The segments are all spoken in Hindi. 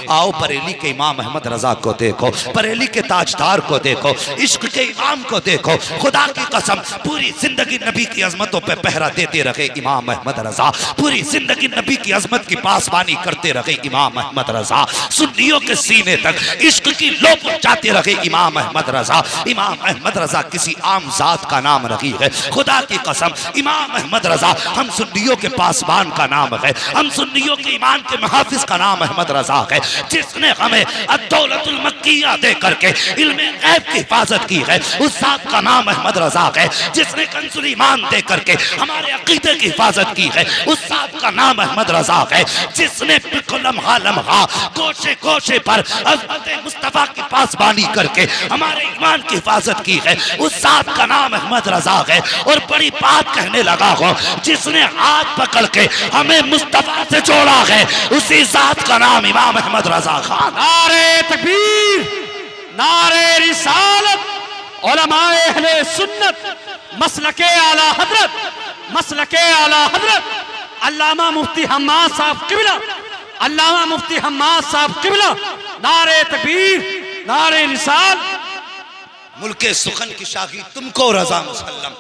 आओ बरेली के इमाम अहमद रजा को देखो, बरेली के ताजदार को देखो, इश्क के इमाम को देखो। खुदा की कसम पूरी जिंदगी नबी की अजमतों पे पहरा देते रहे इमाम अहमद रजा, पूरी जिंदगी नबी की अजमत की पासबानी करते रहे इमाम अहमद रजा। सुन्नियों के सीने तक इश्क की लो पहुंचाते रहे इमाम अहमद रजा। इमाम अहमद रजा किसी आम जात का नाम नहीं है। खुदा की कसम इमाम अहमद रजा हम सुन्नियों के पासबान का नाम है, हम सुन्नियों के ईमान के मुहाफिज का नाम अहमद रजा है, जिसने हमें अद्दौलतुल मक्किया दे करके इल्मे गैब की हिफाजत की है। उस जात का नाम अहमद रजा है, जिसने कंजुल ईमान दे करके हमारे अकीदे की हिफाजत की है। उस जात का नाम अहमद रजा है, जिसने लम्हा लम्हा गोशे गोशे पर अज़मत मुस्तफा की पासबानी करके हमारे ईमान की हिफाजत की है। उस जात का नाम अहमद रजा है। और बड़ी बात कहने लगा हूं, जिसने हाथ पकड़ के हमें मुस्तफा से जोड़ा है, उसी जात का नाम इमाम अहमद रजा खान। नारे तकबीर, नारे रिसालत, उलमाए अहले सुन्नत, मसलके आला हजरत, मसलके आला हजरत अल्लामा मुफ्ती हम्माद साहब किबला, अल्लामा मुफ्ती हम्माद साहब किबला। नारे तकबीर, नारे रिसाल। मुल्के सुखन की शाही तुमको रजा मुसल्लम,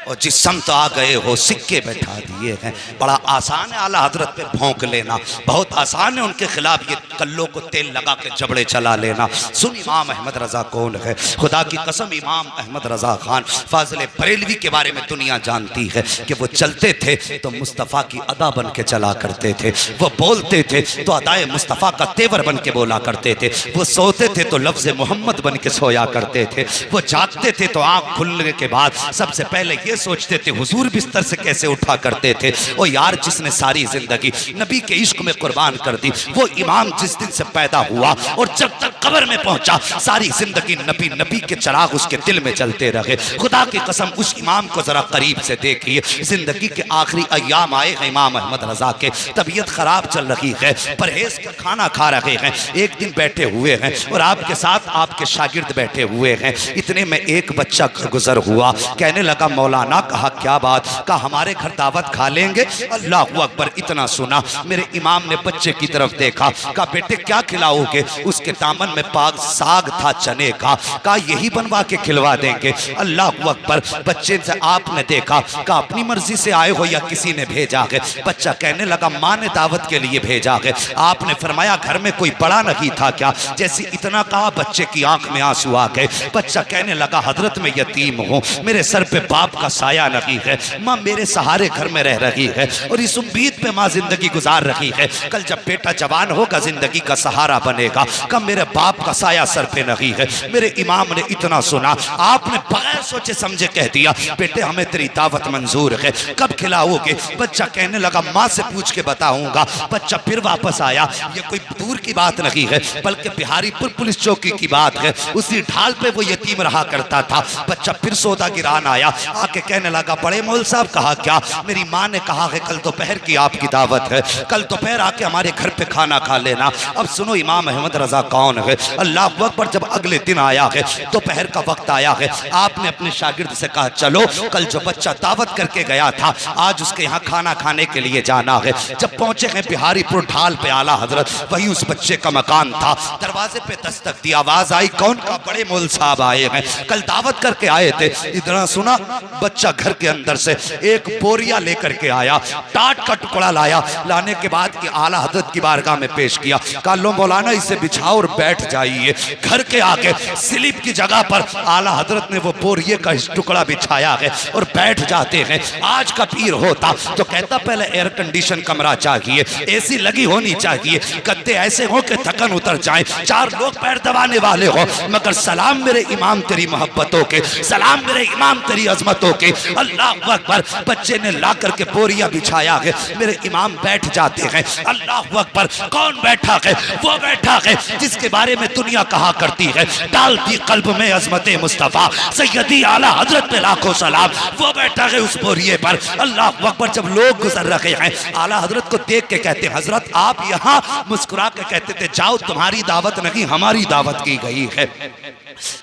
और जिस समत आ गए हो सिक्के बैठा दिए हैं। बड़ा आसान है आला हजरत पे भौंक लेना, बहुत आसान है उनके खिलाफ ये कल्लों को तेल लगा के जबड़े चला लेना। सुन इमाम अहमद रजा कौन है? खुदा की कसम इमाम अहमद रजा खान फाजिल बरेलवी के बारे में दुनिया जानती है कि वो चलते थे तो मुस्तफ़ा की अदा बन के चला करते थे, वो बोलते थे तो अदाए मुस्तफ़ा का तेवर बन के बोला करते थे, वो सोते थे तो लफ्ज़ मोहम्मद बन के सोया करते थे, वो जागते थे तो आँख खुलने के बाद सबसे पहले ये सोचते थे हुजूर बिस्तर से कैसे उठा करते थे। ओ यार, जिसने सारी जिंदगी नबी के इश्क में कुर्बान कर दी, वो इमाम जिस दिन से पैदा हुआ और जब तक कब्र में पहुंचा सारी जिंदगी नबी नबी के चिराग उसके दिल में चलते रहे। खुदा की कसम उस इमाम को जरा करीब से देखिए। जिंदगी के आखिरी अय्याम आए हैं इमाम अहमद रजा के, तबीयत खराब चल रही है, परहेज का खाना खा रहे हैं। एक दिन बैठे हुए हैं और आपके साथ आपके शागिर्द बैठे हुए हैं। इतने में एक बच्चा गुजर हुआ, कहने लगा मौलाना, कहा क्या बात? कहा हमारे घर दावत खा लेंगे? अल्लाहु अकबर। इतना सुना मेरे इमाम ने बच्चे की तरफ देखा, कहा बेटे क्या खिलाओगे? उसके दामन में पाक साग था चने का, कहा यही बनवा के खिलवा देंगे। अल्लाहु अकबर। बच्चे से आपने देखा, कहा अपनी मर्जी से आए हो या किसी ने भेजा है? बच्चा कहने लगा माँ ने दावत के लिए भेजा है। आपने फरमाया घर में कोई बड़ा नहीं था क्या? जैसे इतना कहा बच्चे की आंख में आंसू आ गए। बच्चा कहने लगा हजरत में यतीम हूँ, मेरे सर पे बाप का साया नहीं है, माँ मेरे सहारे घर में रह रही है और इस उम्मीद पे माँ जिंदगी गुजार रही है कल जब बेटा जवान होगा जिंदगी का सहारा बनेगा। कब मेरे बाप का साया सर पे नहीं है। मेरे इमाम ने इतना सुना, आपने बगैर सोचे समझे कह दिया बेटे हमें तेरी दावत मंजूर है, कब खिलाओगे? बच्चा कहने लगा माँ से पूछ के बताऊंगा। बच्चा फिर वापस आया। ये कोई दूर की बात नहीं है बल्कि बिहारीपुर पुलिस चौकी की बात है। उसी ढाल पे वो यतीम रहा करता था। बच्चा फिर सौदा गिरान आया, आके कहने लगा बड़े मौल साहब कहा क्या? मेरी माँ ने कहा है कल दोपहर की आपकी दावत है, कल दोपहर आके हमारे घर पे खाना खा लेना। अब सुनो इमाम अहमद रजा कौन है? अल्लाह अकबर। जब अगले दिन आया है, दोपहर का वक्त आया है, आपने अपने शागिर्द से कहा चलो कल जो बच्चा दावत करके गया था आज उसके यहाँ खाना खाने के लिए जाना है। जब पहुंचे हैं बिहारीपुर ढाल पे आला हजरत, वही उस बच्चे का मकान था। दरवाजे पे दस्तक दी, आवाज आई कौन? का बड़े मौल साहब आए हैं, कल दावत करके आए थे। इतना सुना बच्चा घर के अंदर से एक बोरिया लेकर के आया, टाट का टुकड़ा लाया। लाने के बाद कि आला हजरत की बारगाह में पेश किया। कहा लो मौलाना इसे बिछाओ और बैठ जाइए। घर के आगे स्लिप की जगह पर आला हजरत ने वो बोरिये का टुकड़ा बिछाया है और बैठ जाते हैं। आज का पीर होता तो कहता पहले एयर कंडीशन कमरा चाहिए, एसी लगी होनी चाहिए, गद्दे ऐसे हो कि थकन उतर जाए, चार लोग पैर दबाने वाले हो। मगर सलाम मेरे इमाम तेरी मोहब्बतों के, सलाम मेरे इमाम तेरी अजमतों के। अल्लाह अकबर। बच्चे ने ला करके बोरिया बिछाया है, मेरे इमाम बैठ जाते हैं। अल्लाह अकबर। कौन बैठा है? वो बैठा है जिसके बारे में दुनिया कहा करती है डालती कल्ब में अजमत मुस्तफा सैयदी आला हजरत पे लाखों सलाम। वो बैठा है उस बोरिये पर। अल्लाह अकबर। जब लोग गुजर रहे हैं आला हजरत को देख के कहते हजरत आप यहाँ, मुस्कुरा के कहते थे जाओ तुम्हारी दावत नहीं हमारी दावत की गई है,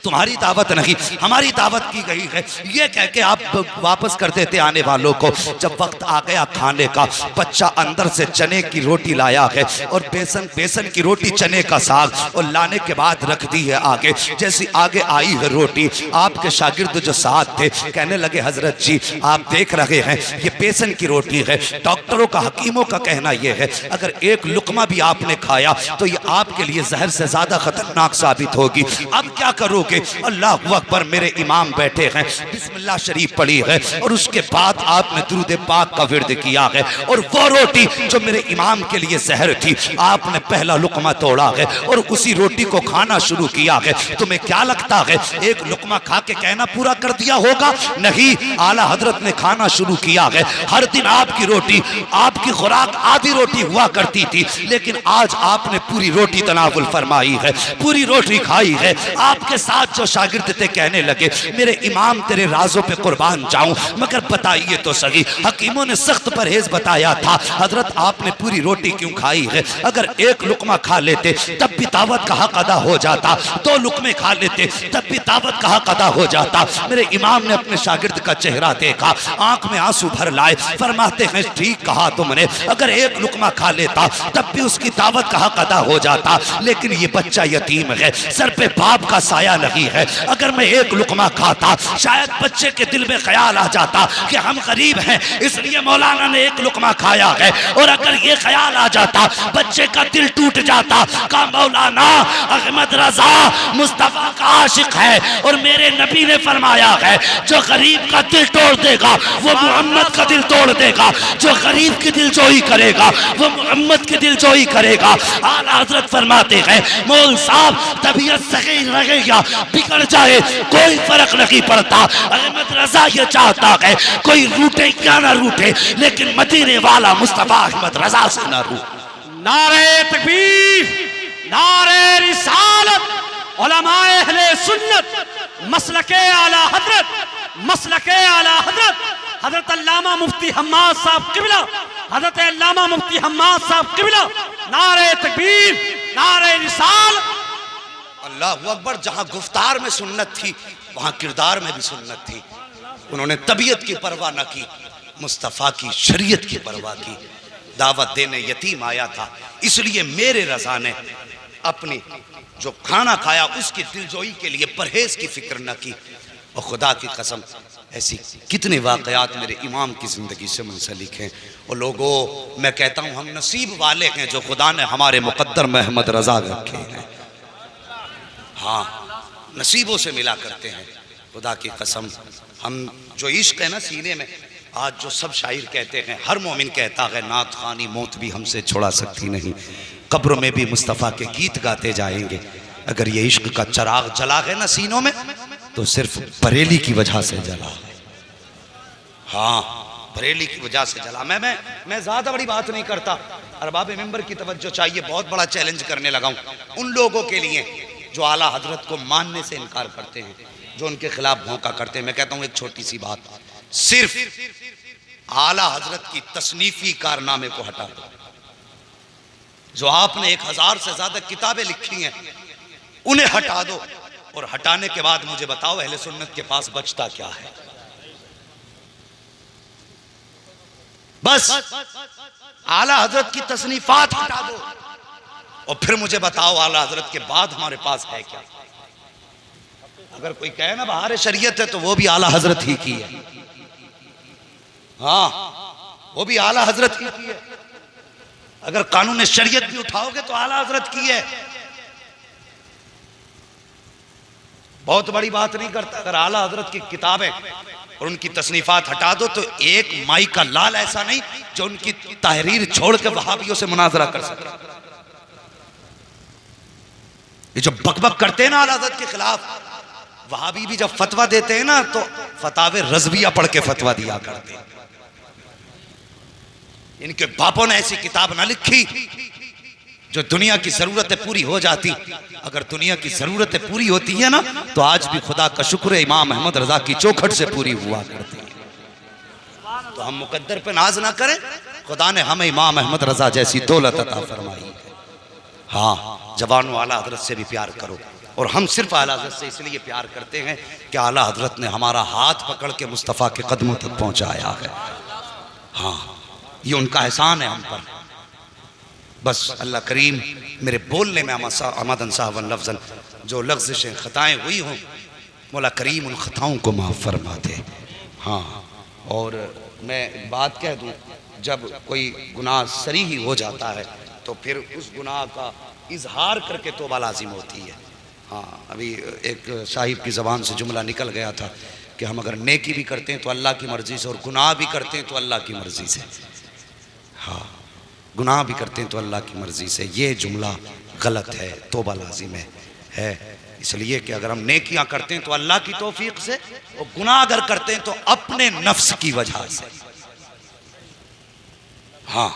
तुम्हारी दावत नहीं हमारी दावत की गई है। ये कह के आप वापस कर देते आने वालों को। जब वक्त आ गया खाने का, बच्चा अंदर से चने की रोटी लाया है और बेसन की रोटी, चने का साग, और लाने के बाद रख दी है आगे। जैसी आगे आई है रोटी, आपके शागिर्द जो साथ थे कहने लगे हजरत जी आप देख रहे हैं ये बेसन की रोटी है, डॉक्टरों का, हकीमों का कहना यह है अगर एक लुकमा भी आपने खाया तो ये आपके लिए जहर से ज्यादा खतरनाक साबित होगी। अब क्या करोगे? अल्लाह अकबर, मेरे इमाम बैठे हैं, बिस्मिल्लाह शरीफ पढ़ी है और उसके बाद आपने दुरूद पाक का विर्द किया है, और वो रोटी जो मेरे इमाम के लिए जहर थी आपने पहला लुकमा तोड़ा है और उसी रोटी को खाना शुरू किया है। तुम्हें क्या लगता है एक लुकमा खा के कहना पूरा कर दिया होगा? नहीं, आला हजरत ने खाना शुरू किया है। हर दिन आपकी रोटी, आपकी खुराक आधी रोटी हुआ करती थी, लेकिन आज आपने पूरी रोटी तनावुल फरमाई है, पूरी रोटी खाई है। आपके साथ जो शागिर्द थे कहने लगे मेरे इमाम तेरे राजों पे कुर्बान जाऊं, मगर बताइए तो सही, हकीमों ने सख्त परहेज बताया था, हजरत आपने पूरी रोटी क्यों खाई है? अगर एक लुकमा खा लेते तब भी दावत का हक अदा हो जाता, दो लुकमे खा लेते तब भी दावत का हक अदा हो जाता। मेरे इमाम ने अपने शागिर्द का चेहरा देखा, आंख में आंसू भर लाए, फरमाते हैं ठीक कहा तुमने, अगर एक लुकमा खा लेता तब भी उसकी दावत का हक अदा हो जाता, लेकिन ये बच्चा यतीम है, सर पे बाप का साया नहीं है। अगर मैं एक लुकमा खाता शायद बच्चे के दिल में ख्याल आ जाता कि हम गरीब हैं इसलिए मौलाना ने एक लुकमा खाया है, और अगर ये ख्याल आ जाता बच्चे का दिल टूट जाता का मौलाना अहमद रजा मुस्तफा का आशिक है, और मेरे नबी ने फरमाया है जो गरीब का दिल तोड़ देगा वो मोहम्मद का दिल तोड़ देगा, जो गरीब की दिल जोई करेगा वो मोहम्मद की दिल जोई करेगा। आला हजरत फरमाते हैं मौल साहब तबीयत सही रहे या बिगड़ जाए कोई फर्क नहीं पड़ता, अहमद रजा ये चाहता है कोई रूठे या ना रूठे लेकिन मदीने वाला मुस्तफा अहमद रजा से ना रूठे। नारे तकबीर, नारे रिसालत, उलमाए अहले सुन्नत, मसलके आला हजरत, मसलके आला हजरत, हजरत अल्लामा मुफ्ती हम्माद साहब किबला, हजरत अल्लामा मुफ्ती हम्माद साहब किबला, नारे तकबीर, नारे रिसालत। अल्लाह अकबर। जहां गुफ्तार में सुन्नत थी वहां किरदार में भी सुन्नत थी। उन्होंने तबीयत की परवाह न की, मुस्तफ़ा की शरीयत की परवाह की। दावत देने यतीम आया था, इसलिए मेरे रजा ने अपनी जो खाना खाया उसकी दिलजोई के लिए परहेज की फिक्र न की। और खुदा की कसम ऐसी कितने वाकयात मेरे इमाम की ज़िंदगी से मुंसलिक हैं। और लोगों, मैं कहता हूँ हम नसीब वाले हैं जो खुदा ने हमारे मुक़द्दर में अहमद रजा रखे हैं। हाँ, नसीबों से मिला करते हैं। खुदा की कसम, हम जो इश्क है ना सीने में, आज जो सब शायर कहते हैं, हर मोमिन कहता है नात खानी मौत भी हमसे छुड़ा सकती नहीं, कब्र में भी मुस्तफ़ा के गीत गाते जाएंगे। अगर ये इश्क का चराग जला है ना सीनों में तो सिर्फ बरेली की वजह से जला। हाँ, बरेली की वजह से जला। मैं ज्यादा बड़ी बात नहीं करता, अरबाब मिंबर की तवज्जो चाहिए। बहुत बड़ा चैलेंज करने लगा हूं उन लोगों के लिए जो आला हजरत को मानने से इनकार करते हैं, जो उनके खिलाफ भौंका करते हैं। मैं कहता हूं एक छोटी सी बात, सिर्फ आला हजरत की तसनीफी कारनामे को हटा दो। जो आपने 1000 से ज्यादा किताबें लिखी हैं उन्हें हटा दो, और हटाने के बाद मुझे बताओ अहले सुन्नत के पास बचता क्या है? बस आला हजरत की तसनीफात हटा दो और फिर मुझे बताओ आला हजरत के बाद हमारे पास है क्या? अगर कोई कहे ना बहार शरीयत है तो वो भी आला हजरत ही की है। हाँ, वो भी आला हजरत ही की है। अगर कानून शरीयत भी उठाओगे तो आला हजरत की है। बहुत बड़ी बात नहीं करता। अगर आला हजरत की किताबें और उनकी तसनीफात हटा दो तो एक माई का लाल ऐसा नहीं जो उनकी तहरीर छोड़ के वहाबियों से मुनाजरा कर सके। ये जो बकबक करते हैं ना आला हजरत के खिलाफ, वहाबी भी जब फतवा देते हैं ना तो फतावे रज़विया पढ़ के फतवा दिया करते हैं। इनके बापों ने ऐसी किताब ना लिखी जो दुनिया की जरूरतें पूरी हो जाती। अगर दुनिया की जरूरतें पूरी होती है ना तो आज भी खुदा का शुक्र है इमाम अहमद रजा की चौखट से पूरी हुआ करती है। तो हम मुकद्दर पे नाज ना करें, खुदा ने हमें इमाम अहमद रजा जैसी दौलत अता फरमाई। हाँ, जवानों आला हजरत से भी प्यार करो। और हम सिर्फ आला हजरत से इसलिए प्यार करते हैं कि आला हजरत ने हमारा हाथ पकड़ के मुस्तफ़ा के कदमों तक पहुंचाया है। हाँ, ये उनका एहसान है हम पर। बस अल्लाह करीम मेरे बोलने में अमदन साहब लफ्ज़न जो लफ्ज़ें ख़ताएँ हुई हों, मौला करीम उन ख़ताओं को माफ़ फरमा दे। हाँ, और मैं बात कह दूँ, जब कोई गुनाह सरी ही हो जाता है तो फिर उस गुनाह का इजहार करके तौबा लाजिम होती है। हाँ, अभी एक साहिब की ज़बान से जुमला निकल गया था कि हम अगर नेकी भी करते हैं तो अल्लाह की मर्ज़ी से, और गुनाह भी करते हैं तो अल्लाह की मर्ज़ी से। हाँ, गुनाह भी करते हैं तो अल्लाह की मर्ज़ी से, ये जुमला गलत है, तौबा लाजिम है। इसलिए कि अगर हम नेकियां करते हैं तो अल्लाह की तौफीक से, और गुनाह अगर करते हैं तो अपने नफ्स की वजह से। हाँ,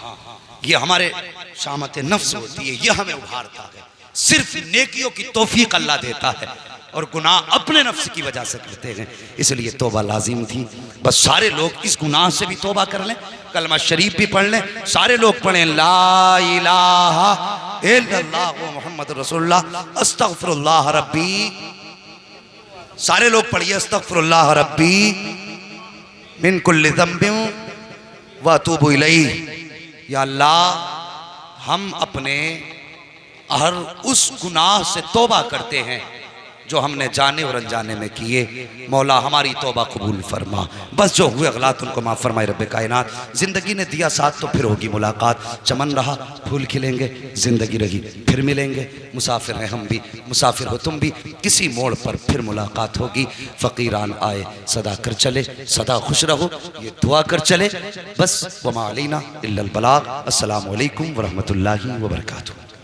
ये हमारे शामत नफ्स होती है, ये हमें उभारता है। सिर्फ नेकियों की तौफीक अल्लाह देता है, और गुनाह अपने नफ्स की वजह से करते हैं। इसलिए तौबा लाजिम थी। बस सारे लोग इस गुनाह से भी तौबा कर लें, कलमा शरीफ भी पढ़ लें, सारे लोग पढ़ें ला इलाहा इल्लल्लाह मुहम्मद रसूलुल्लाह अस्तगफिरुल्लाह रब्बी। सारे लोग पढ़िए अस्तगफिरुल्लाह रब्बी मिन कुल्लि ज़ंबिन व अतूबु इलैह। या अल्लाह, हम अपने हर उस गुनाह से तौबा करते हैं जो हमने जाने और अनजाने में किए। मौला हमारी तौबा कबूल फरमा। बस जो हुए गलत उनको माफ़ फरमाए रब्बे कायनात। ज़िंदगी ने दिया साथ तो फिर होगी मुलाकात। चमन रहा फूल खिलेंगे, ज़िंदगी रही फिर मिलेंगे। मुसाफिर हैं हम भी, मुसाफिर हो तुम भी, किसी मोड़ पर फिर मुलाकात होगी। फ़कीरान आए सदा कर चले, सदा खुश रहो, ये दुआ कर चले। बस वमा अलैना इल्लल बलाग। अस्सलामु अलैकुम व रहमतुल्लाहि व बरकातुहू।